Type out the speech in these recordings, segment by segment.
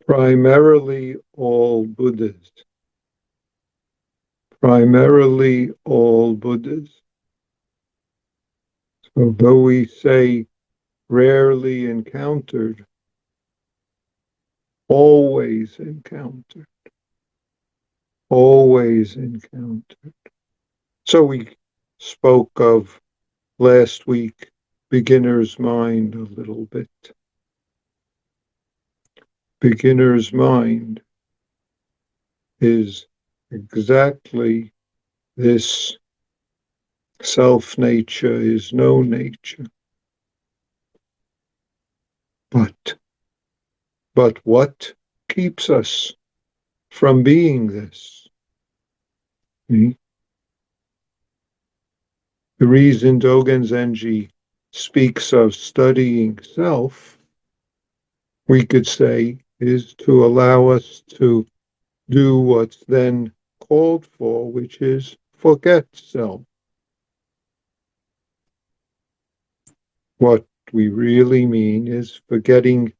Primarily all Buddhas. Primarily all Buddhas. So though we say rarely encountered, always encountered. Always encountered. So we spoke of last week beginner's mind a little bit. Beginner's mind is exactly this self-nature is no nature. But what keeps us from being this? The reason Dogen Zenji speaks of studying self, we could say, is to allow us to do what's then called for, which is forget self. What we really mean is forgetting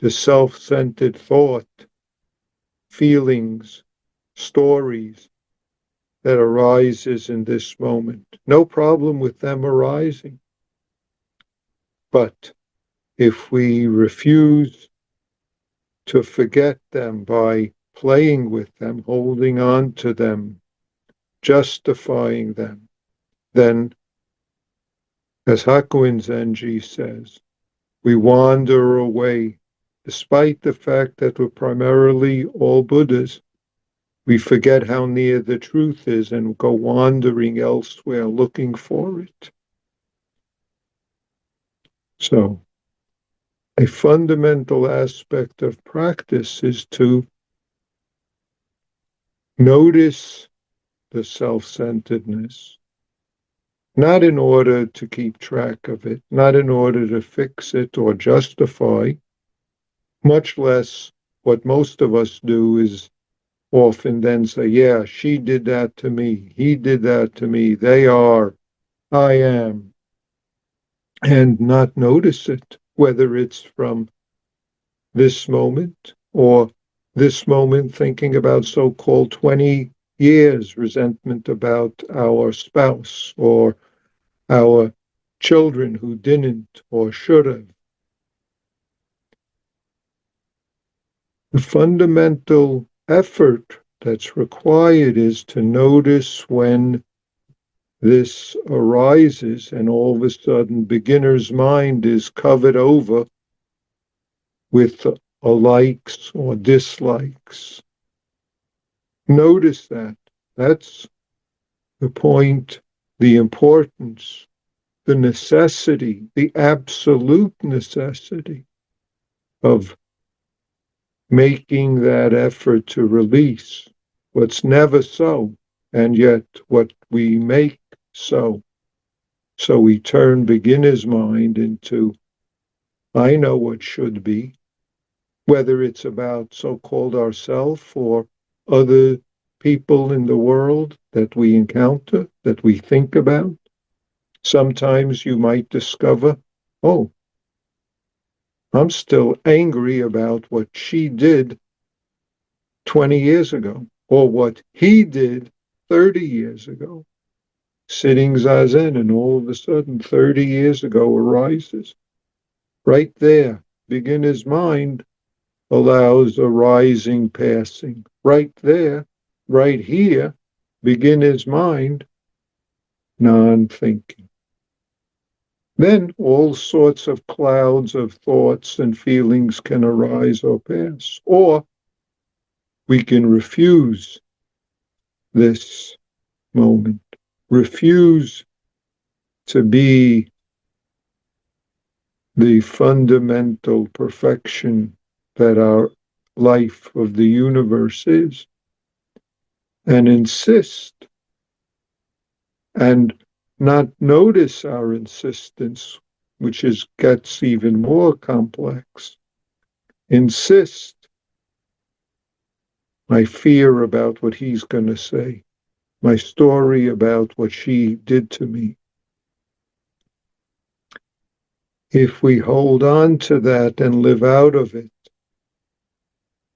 the self-centered thought, feelings, stories that arises in this moment. No problem with them arising. But if we refuse to forget them by playing with them, holding on to them, justifying them, then, as Hakuin Zenji says, we wander away. Despite the fact that we're primarily all Buddhas, we forget how near the truth is and go wandering elsewhere looking for it. So, a fundamental aspect of practice is to notice the self-centeredness, not in order to keep track of it, not in order to fix it or justify, much less what most of us do is often then say, yeah, she did that to me, he did that to me, they are, I am, and not notice it, whether it's from this moment or this moment thinking about so-called 20 years resentment about our spouse or our children who didn't or should have. The fundamental effort that's required is to notice when this arises and all of a sudden beginner's mind is covered over with likes or dislikes. Notice that. That's the point, the importance, the necessity, the absolute necessity of making that effort to release what's never so, and yet what we make so. So we turn beginner's mind into, I know what should be, whether it's about so-called ourself or other people in the world that we encounter, that we think about. Sometimes you might discover, oh, I'm still angry about what she did 20 years ago, or what he did 30 years ago. Sitting Zazen, and all of a sudden 30 years ago arises. Right there, beginner's mind allows arising, passing. Right there, right here, beginner's mind, non-thinking. Then all sorts of clouds of thoughts and feelings can arise or pass. Or we can refuse this moment, refuse to be the fundamental perfection that our life of the universe is, and insist and not notice our insistence, which gets even more complex. Insist my fear about what he's going to say, my story about what she did to me. If we hold on to that and live out of it,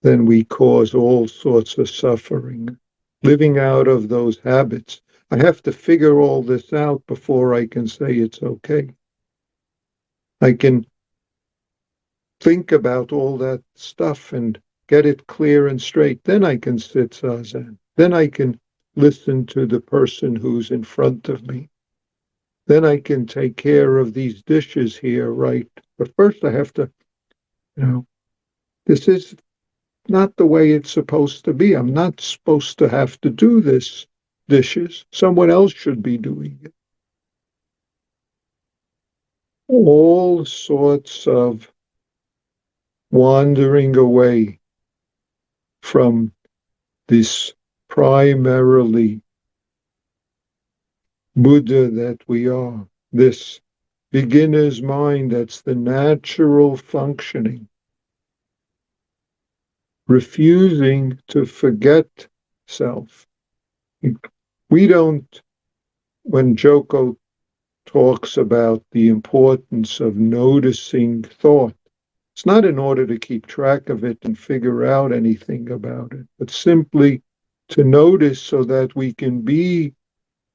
then we cause all sorts of suffering. Living out of those habits. I have to figure all this out before I can say it's okay. I can think about all that stuff and get it clear and straight. Then I can sit zazen. Then I can listen to the person who's in front of me. Then I can take care of these dishes here, right? But first I have to, this is not the way it's supposed to be. I'm not supposed to have to do this dishes. Someone else should be doing it. All sorts of wandering away from this primarily Buddha that we are, this beginner's mind that's the natural functioning, refusing to forget self. We don't, when Joko talks about the importance of noticing thought, it's not in order to keep track of it and figure out anything about it, but simply to notice so that we can be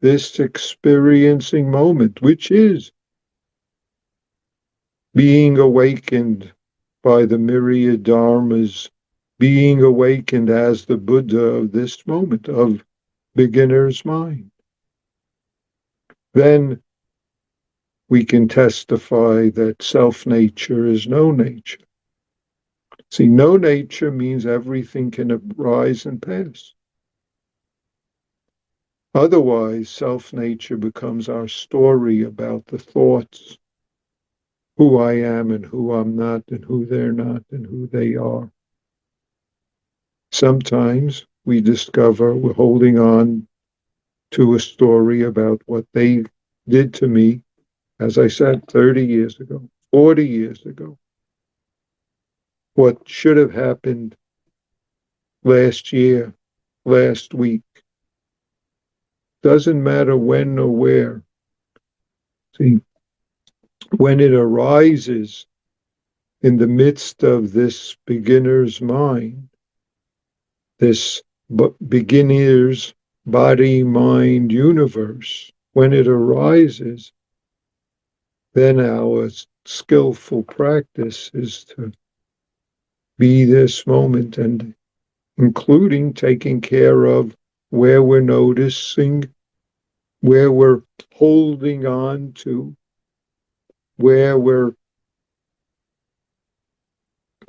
this experiencing moment, which is being awakened by the myriad dharmas, being awakened as the Buddha of this moment, of beginner's mind. Then we can testify that self-nature is no nature. See, no nature means everything can arise and pass. Otherwise, self-nature becomes our story about the thoughts, who I am and who I'm not, and who they're not, and who they are. Sometimes we discover we're holding on to a story about what they did to me, as I said, 30 years ago, 40 years ago. What should have happened last year, last week. Doesn't matter when or where. See, when it arises in the midst of this beginner's mind, this beginner's body-mind universe, when it arises, then our skillful practice is to be this moment, and including taking care of where we're noticing, where we're holding on to, where we're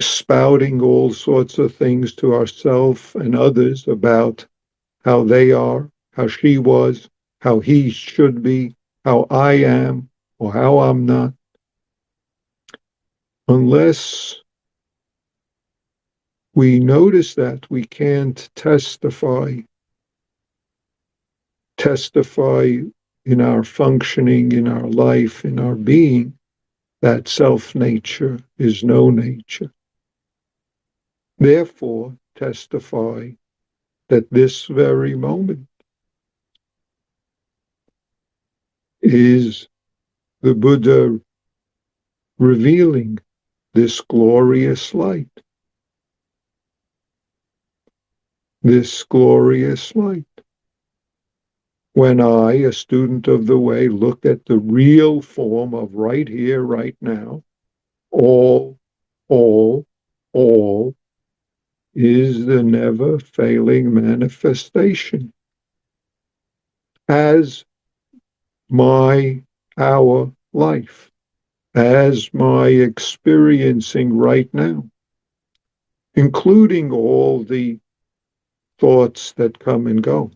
spouting all sorts of things to ourselves and others about how they are, how she was, how he should be, how I am, or how I'm not. Unless we notice that, we can't testify in our functioning, in our life, in our being, that self-nature is no nature. Therefore, testify that this very moment is the Buddha revealing this glorious light. This glorious light. When I, a student of the way, look at the real form of right here, right now, all is the never-failing manifestation as our life, as my experiencing right now, including all the thoughts that come and go,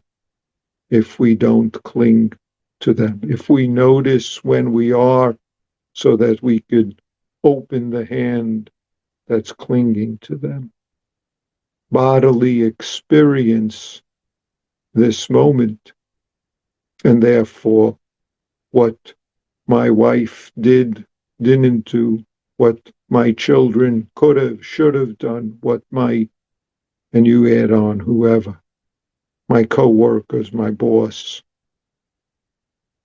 if we don't cling to them, if we notice when we are, so that we could open the hand that's clinging to them. Bodily experience this moment, and therefore what my wife didn't do, what my children could have, should have done, what and you add on whoever, my co-workers, my boss,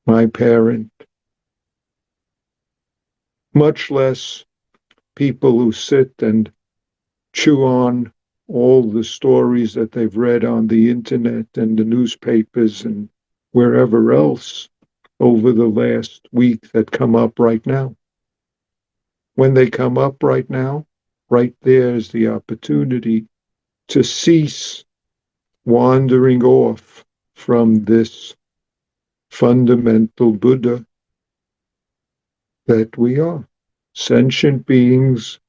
my parent, much less people who sit and chew on all the stories that they've read on the internet and the newspapers and wherever else over the last week that come up right now. When they come up right now, right there is the opportunity to cease wandering off from this fundamental Buddha that we are. Sentient beings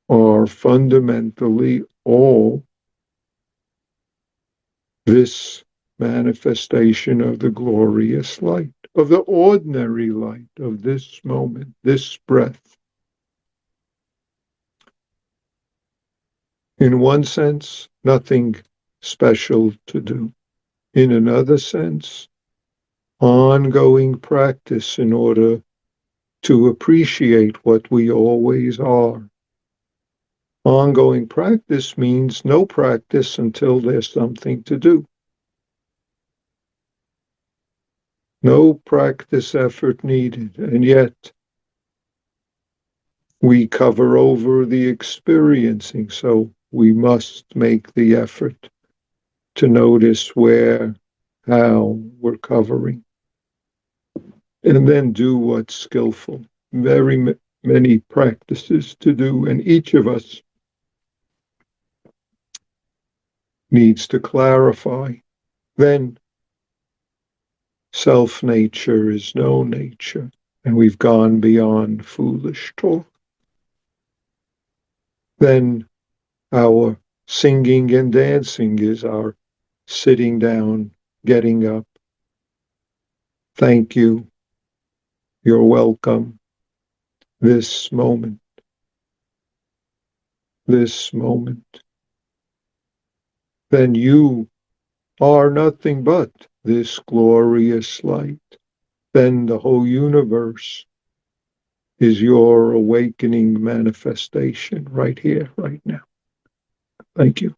are fundamentally all this manifestation of the glorious light, of the ordinary light of this moment, this breath. In one sense, nothing special to do. In another sense, ongoing practice in order to appreciate what we always are. Ongoing practice means no practice until there's something to do. No practice effort needed, and yet we cover over the experiencing, so we must make the effort to notice where, how we're covering, and then do what's skillful. Very many practices to do, and each of us needs to clarify. Then self-nature is no nature, and we've gone beyond foolish talk. Then our singing and dancing is our sitting down, getting up. Thank you. You're welcome. This moment. This moment. Then you are nothing but this glorious light. Then the whole universe is your awakening manifestation right here, right now. Thank you.